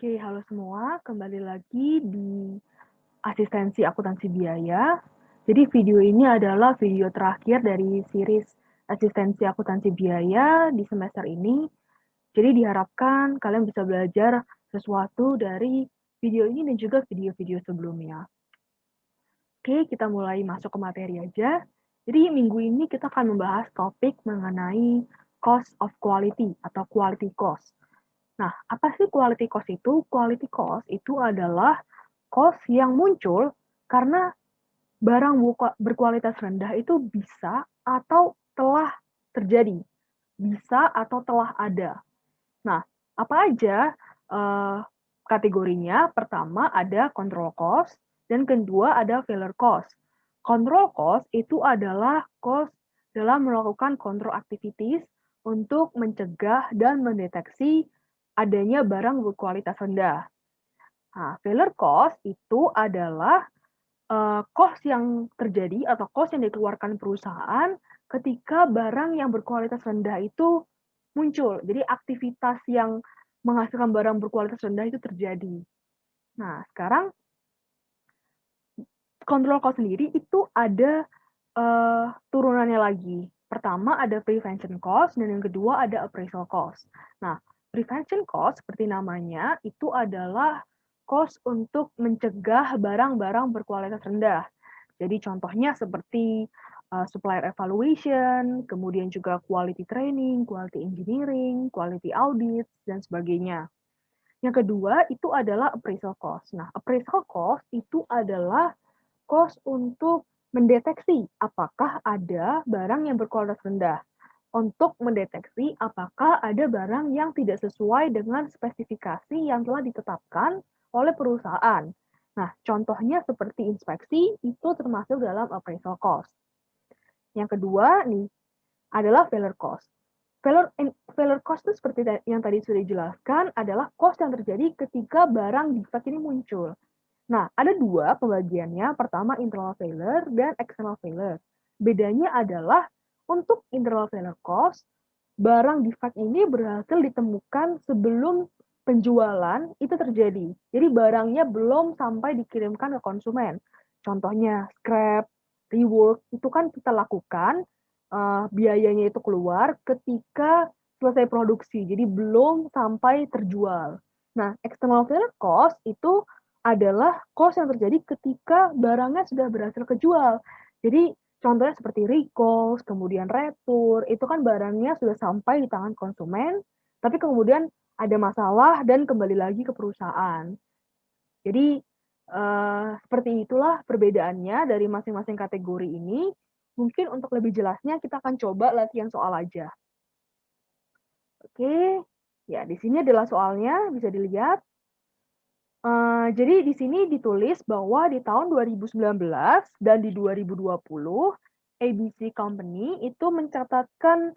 Oke, halo semua. Kembali lagi di asistensi akuntansi biaya. Jadi video ini adalah video terakhir dari series asistensi akuntansi biaya di semester ini. Jadi diharapkan kalian bisa belajar sesuatu dari video ini dan juga video-video sebelumnya. Oke, kita mulai masuk ke materi aja. Jadi minggu ini kita akan membahas topik mengenai cost of quality atau quality cost. Nah, apa sih quality cost itu? Quality cost itu adalah cost yang muncul karena barang berkualitas rendah itu bisa atau telah terjadi, bisa atau telah ada. Nah, apa aja kategorinya? Pertama ada control cost, dan kedua ada failure cost. Control cost itu adalah cost dalam melakukan control activities untuk mencegah dan mendeteksi adanya barang berkualitas rendah. Nah, failure cost itu adalah cost yang terjadi atau cost yang dikeluarkan perusahaan ketika barang yang berkualitas rendah itu muncul. Jadi aktivitas yang menghasilkan barang berkualitas rendah itu terjadi. Nah, sekarang control cost sendiri itu ada turunannya lagi. Pertama ada prevention cost dan yang kedua ada appraisal cost. Nah, prevention cost seperti namanya itu adalah cost untuk mencegah barang-barang berkualitas rendah. Jadi contohnya seperti supplier evaluation, kemudian juga quality training, quality engineering, quality audit, dan sebagainya. Yang kedua itu adalah appraisal cost. Nah, appraisal cost itu adalah cost untuk mendeteksi apakah ada barang yang berkualitas rendah. Untuk mendeteksi apakah ada barang yang tidak sesuai dengan spesifikasi yang telah ditetapkan oleh perusahaan. Nah, contohnya seperti inspeksi, itu termasuk dalam appraisal cost. Yang kedua nih, adalah failure cost. Failure cost itu seperti yang tadi sudah dijelaskan, adalah cost yang terjadi ketika barang defect ini muncul. Nah, ada dua pembagiannya. Pertama, internal failure dan external failure. Bedanya adalah untuk internal failure cost, barang defect ini berhasil ditemukan sebelum penjualan itu terjadi. Jadi barangnya belum sampai dikirimkan ke konsumen. Contohnya scrap, rework, itu kan kita lakukan, biayanya itu keluar ketika selesai produksi, jadi belum sampai terjual. Nah, external failure cost itu adalah cost yang terjadi ketika barangnya sudah berhasil kejual. Jadi contohnya seperti recall, kemudian retur, itu kan barangnya sudah sampai di tangan konsumen, tapi kemudian ada masalah dan kembali lagi ke perusahaan. Jadi, seperti itulah perbedaannya dari masing-masing kategori ini. Mungkin untuk lebih jelasnya kita akan coba latihan soal aja. Oke, ya di sini adalah soalnya, bisa dilihat. Jadi di sini ditulis bahwa di tahun 2019 dan di 2020, ABC Company itu mencatatkan,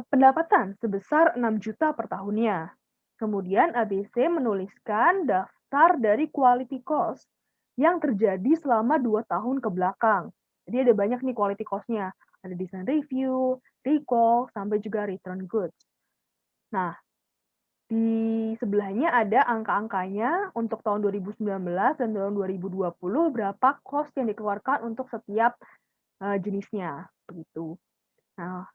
pendapatan sebesar 6 juta per tahunnya. Kemudian ABC menuliskan daftar dari quality cost yang terjadi selama 2 tahun ke belakang. Jadi ada banyak nih quality cost-nya, ada design review, recall, sampai juga return goods. Nah, di sebelahnya ada angka-angkanya untuk tahun 2019 dan tahun 2020 berapa cost yang dikeluarkan untuk setiap, jenisnya, begitu. Nah,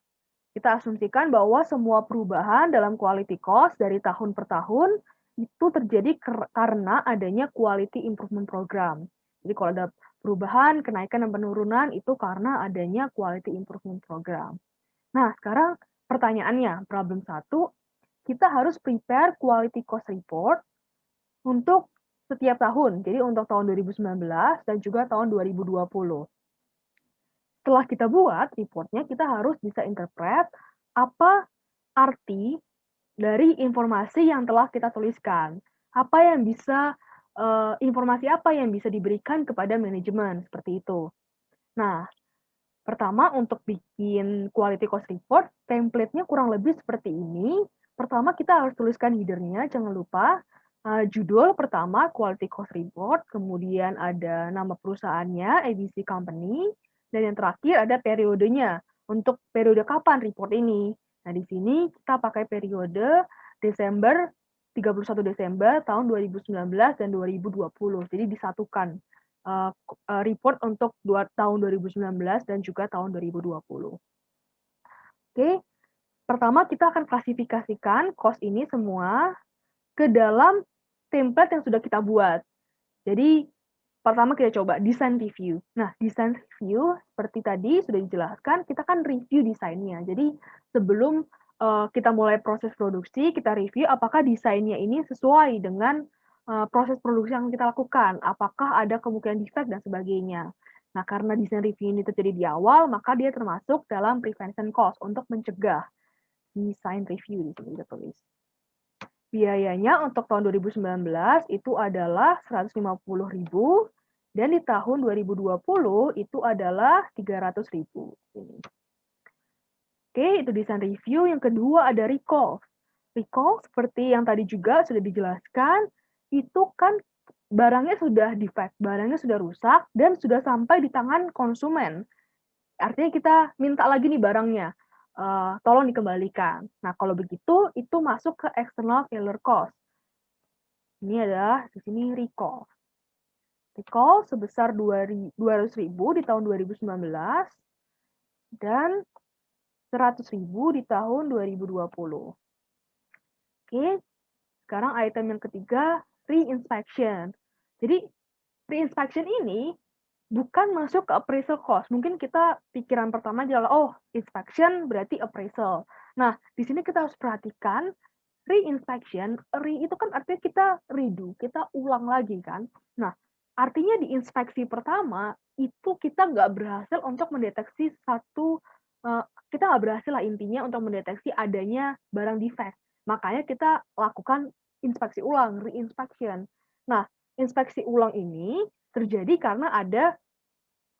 kita asumsikan bahwa semua perubahan dalam quality cost dari tahun per tahun itu terjadi karena adanya quality improvement program. Jadi kalau ada perubahan, kenaikan dan penurunan itu karena adanya quality improvement program. Nah, sekarang pertanyaannya, problem 1, kita harus prepare quality cost report untuk setiap tahun. Jadi untuk tahun 2019 dan juga tahun 2020. Setelah kita buat reportnya, kita harus bisa interpret apa arti dari informasi yang telah kita tuliskan. Apa yang bisa informasi apa yang bisa diberikan kepada manajemen, seperti itu. Nah, pertama untuk bikin quality cost report, template-nya kurang lebih seperti ini. Pertama kita harus tuliskan header-nya, jangan lupa. Judul pertama quality cost report, kemudian ada nama perusahaannya, ABC Company, dan yang terakhir ada periodenya, untuk periode kapan report ini. Nah, di sini kita pakai periode Desember 31 Desember tahun 2019 dan 2020. Jadi disatukan report untuk tahun 2019 dan juga tahun 2020. Oke, pertama kita akan klasifikasikan cost ini semua ke dalam template yang sudah kita buat. Jadi pertama kita coba design review. Nah, design review seperti tadi sudah dijelaskan, kita kan review desainnya. Jadi sebelum kita mulai proses produksi, kita review apakah desainnya ini sesuai dengan proses produksi yang kita lakukan, apakah ada kemungkinan defect dan sebagainya. Nah, karena desain review ini terjadi di awal, maka dia termasuk dalam prevention cost untuk mencegah desain review di sini kita tulis. Biayanya untuk tahun 2019 itu adalah 150.000 dan di tahun 2020 itu adalah 300.000. Oke, itu desain review. Yang kedua ada recall. Recall seperti yang tadi juga sudah dijelaskan, itu kan barangnya sudah defect, barangnya sudah rusak dan sudah sampai di tangan konsumen. Artinya kita minta lagi nih barangnya, tolong dikembalikan. Nah, kalau begitu itu masuk ke external failure cost. Ini adalah di sini recall. Recall sebesar 200.000 di tahun 2019 dan 100.000 di tahun 2020. Oke, sekarang item yang ketiga, re-inspection. Jadi, re-inspection ini bukan masuk ke appraisal cost. Mungkin kita pikiran pertama adalah, oh, inspection berarti appraisal. Nah, di sini kita harus perhatikan, re-inspection, itu kan artinya kita redo, kita ulang lagi kan. Nah, artinya di inspeksi pertama, itu kita nggak berhasil untuk mendeteksi kita nggak berhasil lah intinya untuk mendeteksi adanya barang defect. Makanya kita lakukan inspeksi ulang, re-inspection. Nah, inspeksi ulang ini terjadi karena ada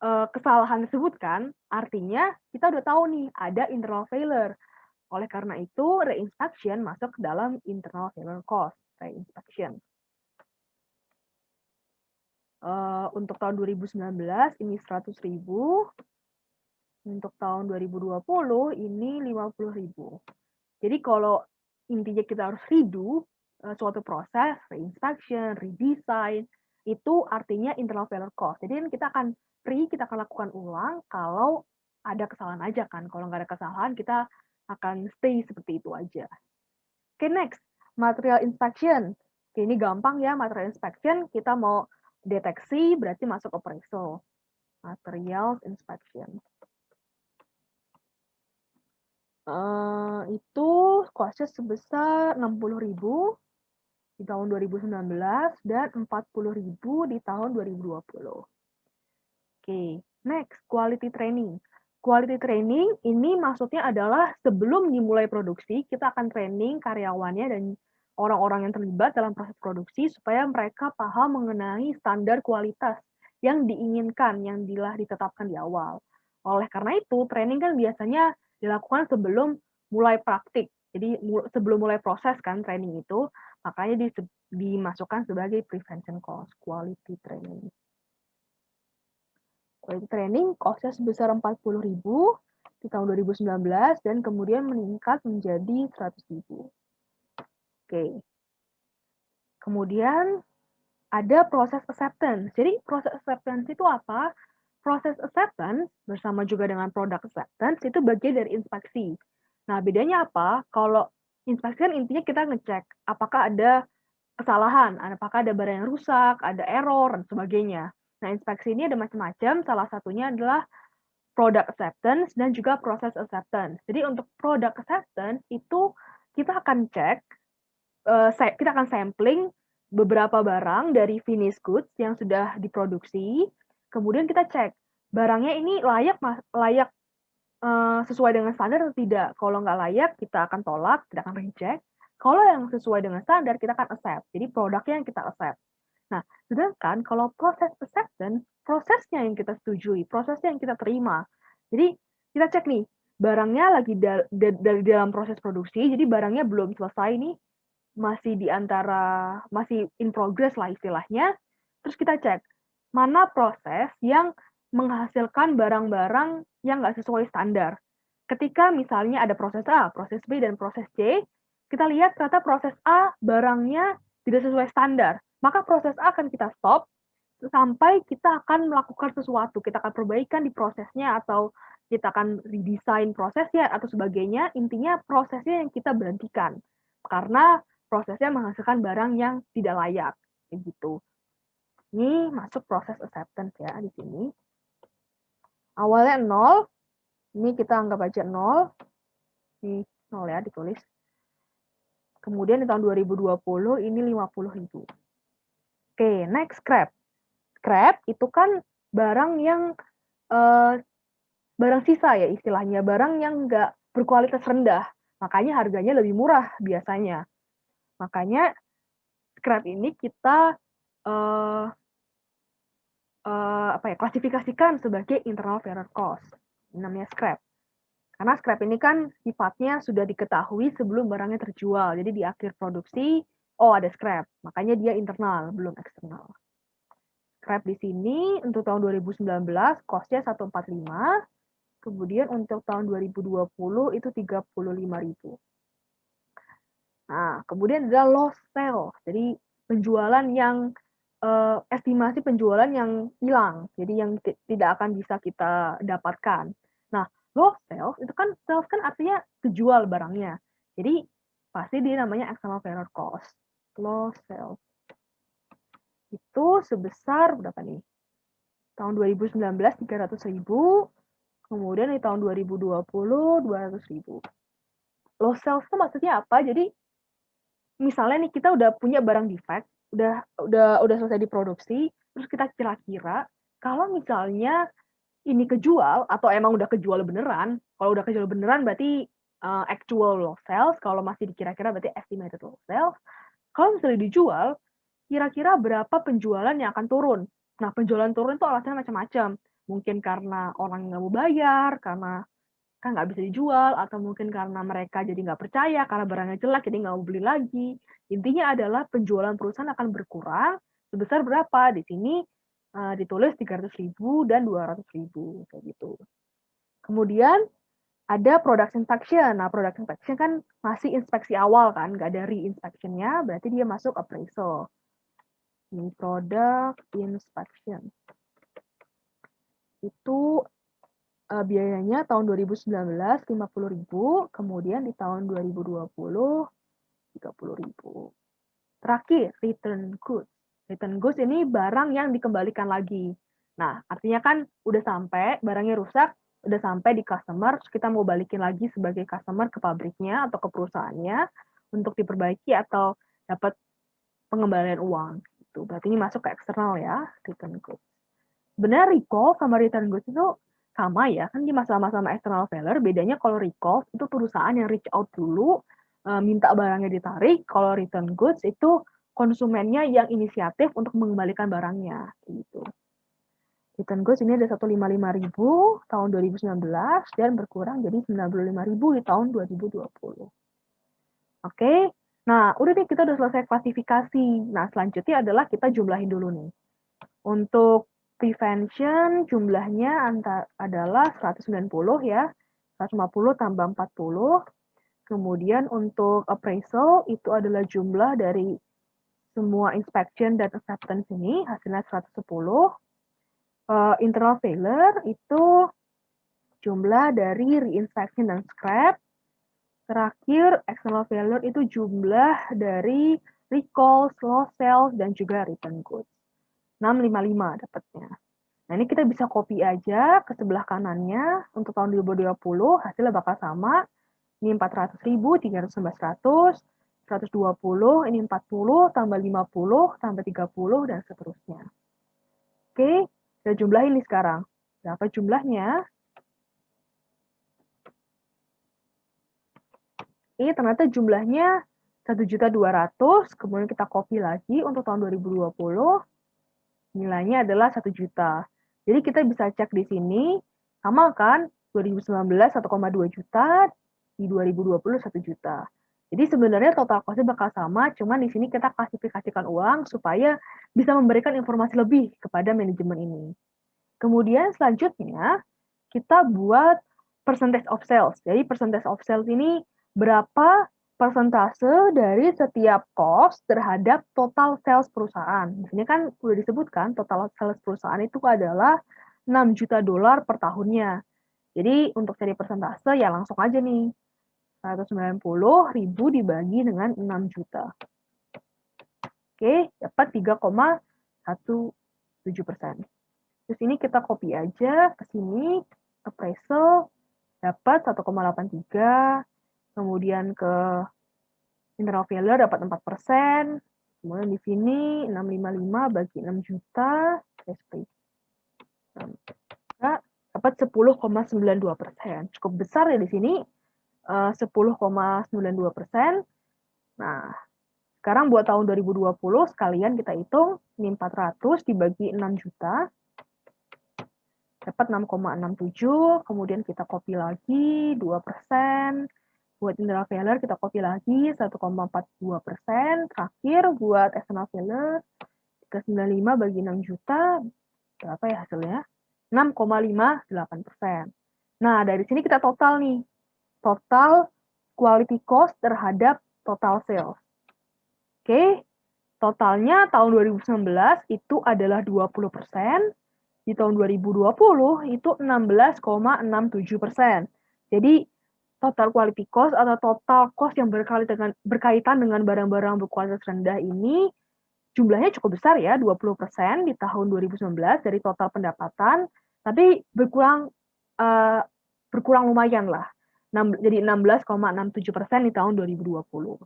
kesalahan tersebut kan, artinya kita udah tahu nih ada internal failure. Oleh karena itu, re-inspection masuk ke dalam internal failure cost, re-inspection. Untuk tahun 2019 ini 100.000, untuk tahun 2020 ini 50.000. Jadi kalau intinya kita harus redo suatu proses, re-inspection, redesign, itu artinya internal failure cost. Jadi kita akan lakukan ulang kalau ada kesalahan aja kan. Kalau nggak ada kesalahan, kita akan stay seperti itu aja. Oke, next. Material inspection. Oke, ini gampang ya, material inspection. Kita mau deteksi, berarti masuk appraisal. Material inspection. Itu cost-nya sebesar 60.000 di tahun 2019 dan 40.000 di tahun 2020. Oke, next, quality training. Quality training ini maksudnya adalah sebelum dimulai produksi, kita akan training karyawannya dan orang-orang yang terlibat dalam proses produksi supaya mereka paham mengenai standar kualitas yang diinginkan, yang telah ditetapkan di awal. Oleh karena itu, training kan biasanya dilakukan sebelum mulai praktik. Jadi sebelum mulai proses kan training itu, makanya dimasukkan sebagai prevention cost, quality training. Quality training cost-nya sebesar 40.000 di tahun 2019 dan kemudian meningkat menjadi 100.000. Oke. Kemudian ada proses acceptance. Jadi proses acceptance itu apa? Proses acceptance bersama juga dengan product acceptance itu bagian dari inspeksi. Nah, bedanya apa? Kalau inspeksi kan intinya kita ngecek apakah ada kesalahan, apakah ada barang yang rusak, ada error, dan sebagainya. Nah, inspeksi ini ada macam-macam, salah satunya adalah product acceptance dan juga proses acceptance. Jadi untuk product acceptance itu kita akan cek, kita akan sampling beberapa barang dari finished goods yang sudah diproduksi, kemudian kita cek barangnya ini layak sesuai dengan standar atau tidak. Kalau nggak layak, kita akan tolak, kita akan reject. Kalau yang sesuai dengan standar, kita akan accept. Jadi produknya yang kita accept. Nah, sedangkan kalau proses acceptance, prosesnya yang kita setujui, prosesnya yang kita terima. Jadi kita cek nih, barangnya lagi dari dalam proses produksi, jadi barangnya belum selesai nih, masih masih in progress lah istilahnya. Terus kita cek, mana proses yang menghasilkan barang-barang yang nggak sesuai standar. Ketika misalnya ada proses A, proses B, dan proses C, kita lihat ternyata proses A barangnya tidak sesuai standar, maka proses A akan kita stop sampai kita akan melakukan sesuatu, kita akan perbaikan di prosesnya atau kita akan redesign prosesnya atau sebagainya. Intinya prosesnya yang kita berhentikan karena prosesnya menghasilkan barang yang tidak layak, kayak gitu. Ini masuk proses acceptance ya di sini. Awalnya 0, ini kita anggap aja 0. Ini 0 ya ditulis. Kemudian di tahun 2020 ini 50.000. Oke, next scrap. Scrap itu kan barang yang barang sisa ya istilahnya, barang yang nggak berkualitas rendah. Makanya harganya lebih murah biasanya. Makanya scrap ini kita klasifikasikan sebagai internal variable cost. Ini namanya scrap. Karena scrap ini kan sifatnya sudah diketahui sebelum barangnya terjual. Jadi di akhir produksi, oh ada scrap. Makanya dia internal, belum eksternal. Scrap di sini untuk tahun 2019 cost-nya 145. Kemudian untuk tahun 2020 itu 35.000. Nah, kemudian ada lost sale. Jadi penjualan yang estimasi penjualan yang hilang. Jadi yang tidak akan bisa kita dapatkan. Nah, lost sales itu kan sales kan artinya kejual barangnya. Jadi pasti dia namanya external variable cost. Lost sales itu sebesar berapa nih? Tahun 2019 300.000, kemudian di tahun 2020 200.000. Lost sales itu maksudnya apa? Jadi misalnya nih kita udah punya barang defect, udah selesai diproduksi, terus kita kira-kira kalau misalnya ini kejual atau emang udah kejual beneran. Kalau udah kejual beneran berarti actual lost sales, kalau masih dikira-kira berarti estimated lost sales. Kalau misalnya dijual, kira-kira berapa penjualan yang akan turun. Nah, penjualan turun itu alasannya macam-macam. Mungkin karena orang nggak mau bayar, karena kan nggak bisa dijual, atau mungkin karena mereka jadi nggak percaya, karena barangnya jelek, jadi nggak mau beli lagi. Intinya adalah penjualan perusahaan akan berkurang sebesar berapa. Di sini ditulis 300.000 dan 200.000 kayak gitu. Kemudian ada product inspection. Nah, product inspection kan masih inspeksi awal kan, nggak ada re-inspection-nya, berarti dia masuk appraisal. Ini product inspection. Itu biayanya tahun 2019 50.000, kemudian di tahun 2020 30.000. Terakhir, return goods. Return goods ini barang yang dikembalikan lagi. Nah, artinya kan udah sampai, barangnya rusak, udah sampai di customer, terus kita mau balikin lagi sebagai customer ke pabriknya atau ke perusahaannya untuk diperbaiki atau dapat pengembalian uang. Gitu. Berarti ini masuk ke eksternal ya, return goods. Sebenarnya recall sama return goods itu sama ya, kan di sama-sama external failure, bedanya kalau recall itu perusahaan yang reach out dulu, minta barangnya ditarik, kalau return goods itu konsumennya yang inisiatif untuk mengembalikan barangnya gitu. Return goods ini ada 155.000 tahun 2019 dan berkurang jadi 95.000 di tahun 2020. Oke, nah udah deh kita udah selesai klasifikasi. Nah selanjutnya adalah kita jumlahin dulu nih. Untuk prevention jumlahnya adalah 190 ya, 150 tambah 40. Kemudian untuk appraisal itu adalah jumlah dari semua inspection dan acceptance ini, hasilnya 110. Internal failure itu jumlah dari reinspection dan scrap. Terakhir, external failure itu jumlah dari recall, lost sales, dan juga return goods. 655 dapatnya. Nah, ini kita bisa copy aja ke sebelah kanannya. Untuk tahun 2020, hasilnya bakal sama. Ini 400.000, 300, 120, ini 40, tambah 50, tambah 30, dan seterusnya. Oke, kita jumlahin nih sekarang. Berapa jumlahnya? Ini ternyata jumlahnya 1.200.000, kemudian kita copy lagi untuk tahun 2020, nilainya adalah 1 juta. Jadi kita bisa cek di sini, sama kan, 2019 1,2 juta, di 2020 1 juta. Jadi sebenarnya total cost-nya bakal sama, cuman di sini kita klasifikasikan uang supaya bisa memberikan informasi lebih kepada manajemen ini. Kemudian selanjutnya, kita buat percentage of sales. Jadi percentage of sales ini berapa persentase dari setiap cost terhadap total sales perusahaan. Di sini kan udah disebutkan total sales perusahaan itu adalah 6 juta dolar per tahunnya. Jadi untuk cari persentase ya langsung aja nih. 190.000 dibagi dengan 6 juta. Oke, dapat 3,17%. Terus ini kita copy aja ke sini, appraisal dapat 1,83, kemudian ke internal failure dapat 4%, kemudian di sini 655 bagi 6 juta, dapat 10,92%. Cukup besar ya di sini, 10,92%. Nah, sekarang buat tahun 2020 sekalian kita hitung, ini 400 dibagi 6 juta, dapat 6,67, kemudian kita copy lagi 2%, buat internal failure kita copy lagi 1,42%, terakhir buat external failure 395 bagi 6 juta, berapa ya hasilnya? 6,58%. Nah, dari sini kita total nih, total quality cost terhadap total sales. Oke, totalnya tahun 2019 itu adalah 20%, di tahun 2020 itu 16,67%. Jadi total quality cost atau total cost yang berkaitan dengan barang-barang berkualitas rendah ini jumlahnya cukup besar ya, 20% di tahun 2019 dari total pendapatan, tapi berkurang lumayan lah. Jadi 16,67% di tahun 2020.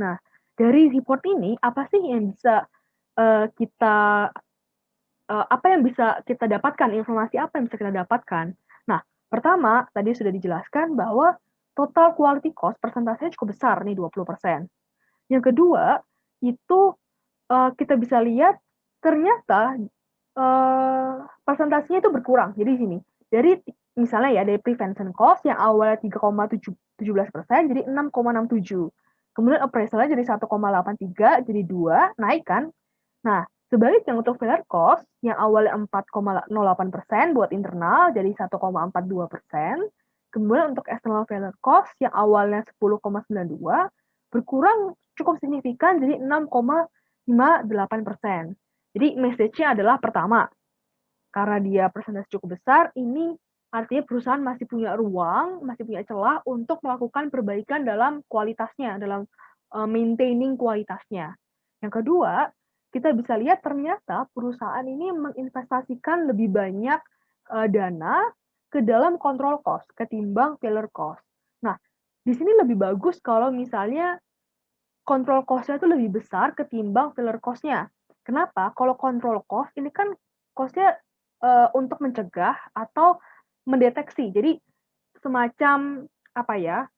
Nah, dari report ini apa sih yang bisa apa yang bisa kita dapatkan, informasi apa yang bisa kita dapatkan? Nah, pertama, tadi sudah dijelaskan bahwa total quality cost persentasenya cukup besar nih 20%. Yang kedua, itu kita bisa lihat ternyata persentasenya itu berkurang. Jadi sini, dari misalnya ya dari prevention cost yang awalnya 3,17% jadi 6,67. Kemudian appraisalnya jadi 1,83 jadi 2, naik kan? Nah, sebaliknya untuk failure cost yang awalnya 4,08% buat internal jadi 1,42%. Kemudian untuk external failure cost yang awalnya 10,92 berkurang cukup signifikan jadi 6,58%. Jadi message-nya adalah pertama, karena dia persentase cukup besar, ini artinya perusahaan masih punya ruang, masih punya celah untuk melakukan perbaikan dalam kualitasnya, dalam maintaining kualitasnya. Yang kedua, kita bisa lihat ternyata perusahaan ini menginvestasikan lebih banyak dana ke dalam control cost ketimbang failure cost. Nah, di sini lebih bagus kalau misalnya control cost-nya itu lebih besar ketimbang failure cost-nya. Kenapa? Kalau control cost ini kan cost-nya untuk mencegah atau mendeteksi. Jadi semacam apa ya?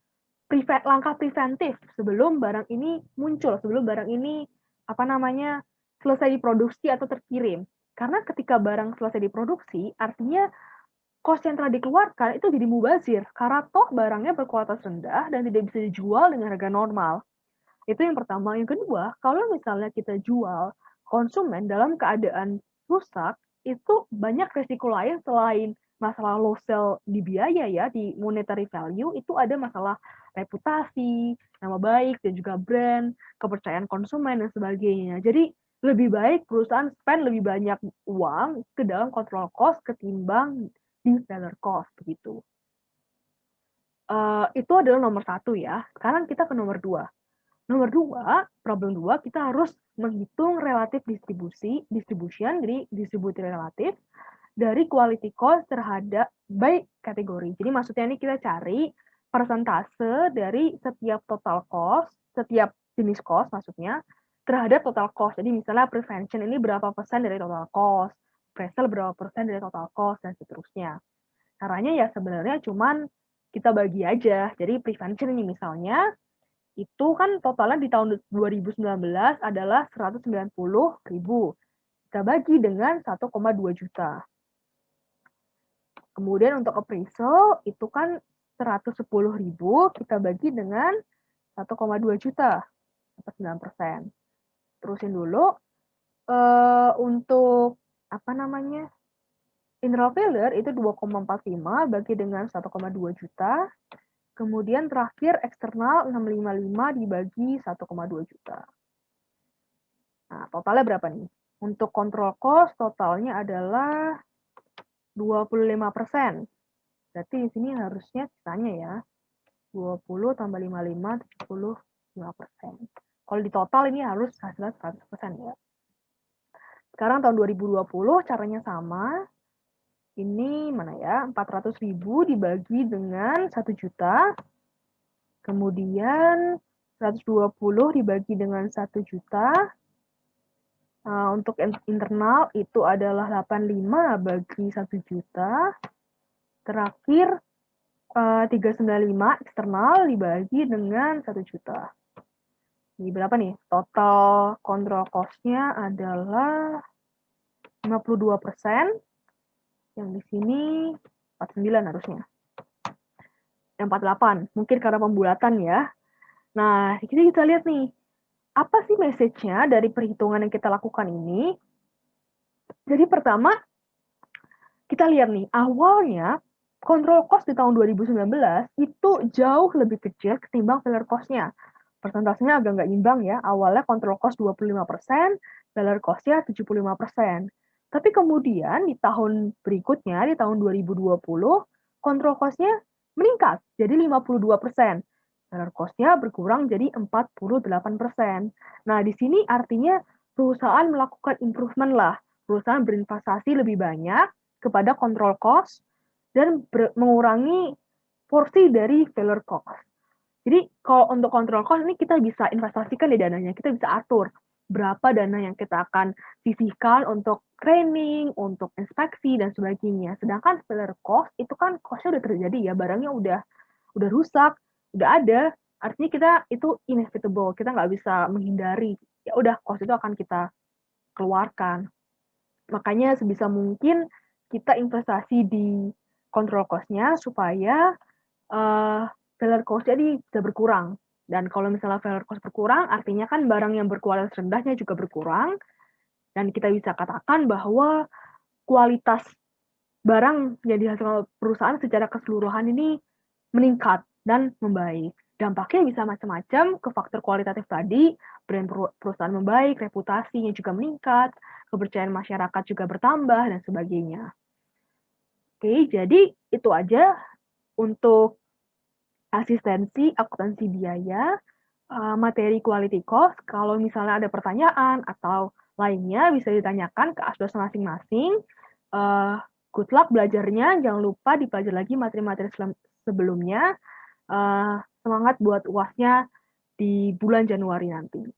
Langkah preventif sebelum barang ini muncul, sebelum barang ini apa namanya? Selesai diproduksi atau terkirim. Karena ketika barang selesai diproduksi, artinya cost yang telah dikeluarkan itu jadi mubazir karena toh barangnya berkualitas rendah dan tidak bisa dijual dengan harga normal. Itu yang pertama. Yang kedua, kalau misalnya kita jual konsumen dalam keadaan rusak, itu banyak resiko lain selain masalah low sell di biaya ya, di monetary value, itu ada masalah reputasi, nama baik, dan juga brand, kepercayaan konsumen, dan sebagainya. Jadi, lebih baik perusahaan spend lebih banyak uang ke dalam control cost ketimbang di seller cost, begitu. Itu adalah nomor 1 ya. Sekarang kita ke nomor 2. Nomor 2, problem 2, kita harus menghitung relatif distribution, jadi distribusi relatif, dari quality cost terhadap by kategori. Jadi maksudnya ini kita cari persentase dari setiap total cost, setiap jenis cost maksudnya, terhadap total cost. Jadi misalnya prevention ini berapa persen dari total cost, appraisal berapa persen dari total cost, dan seterusnya. Caranya ya sebenarnya cuman kita bagi aja. Jadi prevention ini misalnya, itu kan totalnya di tahun 2019 adalah 190.000. Kita bagi dengan 1,2 juta. Kemudian untuk appraisal itu kan 110.000 kita bagi dengan 1,2 juta. Dapat 9%. Terusin dulu. Untuk apa namanya? Internal failure itu 2,45 bagi dengan 1,2 juta. Kemudian terakhir eksternal 655 dibagi 1,2 juta. Nah, totalnya berapa nih? Untuk control cost totalnya adalah 25%. Berarti di sini harusnya sisanya ya 20 tambah 55, 75%. Kalau di total ini harus hasilnya 100% ya. Sekarang tahun 2020 caranya sama. Ini mana ya? 400.000 dibagi dengan 1 juta. Kemudian 120 dibagi dengan 1 juta. Untuk internal itu adalah 85 bagi 1 juta. Terakhir 395 eksternal dibagi dengan 1 juta. Ini berapa nih? Total control cost-nya adalah 52%. Yang di sini 49 harusnya. Yang 48, mungkin karena pembulatan ya. Nah, kita lihat nih, apa sih message-nya dari perhitungan yang kita lakukan ini? Jadi pertama, kita lihat nih, awalnya control cost di tahun 2019 itu jauh lebih kecil ketimbang failure cost-nya. Persentasenya agak nggak imbang ya, awalnya control cost 25%, failure cost-nya 75%. Tapi kemudian di tahun berikutnya, di tahun 2020, control cost-nya meningkat jadi 52%. Failure cost-nya berkurang jadi 48%. Nah, di sini artinya perusahaan melakukan improvement lah. Perusahaan berinvestasi lebih banyak kepada control cost dan mengurangi porsi dari failure cost. Jadi kalau untuk control cost ini kita bisa investasikan di dananya, kita bisa atur berapa dana yang kita akan sisihkan untuk training, untuk inspeksi dan sebagainya. Sedangkan failure cost itu kan cost-nya udah terjadi ya, barangnya udah rusak, udah ada, artinya kita itu inevitable, kita nggak bisa menghindari. Ya udah, cost itu akan kita keluarkan. Makanya sebisa mungkin kita investasi di control cost-nya supaya failure cost jadi bisa berkurang. Dan kalau misalnya failure cost berkurang, artinya kan barang yang berkualitas rendahnya juga berkurang. Dan kita bisa katakan bahwa kualitas barang yang dihasilkan perusahaan secara keseluruhan ini meningkat dan membaik. Dampaknya bisa macam-macam ke faktor kualitatif tadi, brand perusahaan membaik, reputasinya juga meningkat, kepercayaan masyarakat juga bertambah, dan sebagainya. Oke, jadi itu aja untuk asistensi akuntansi biaya, materi quality cost. Kalau misalnya ada pertanyaan atau lainnya bisa ditanyakan ke asdos masing-masing. Good luck belajarnya, jangan lupa dipelajari lagi materi-materi sebelumnya. Semangat buat UASnya di bulan Januari nanti.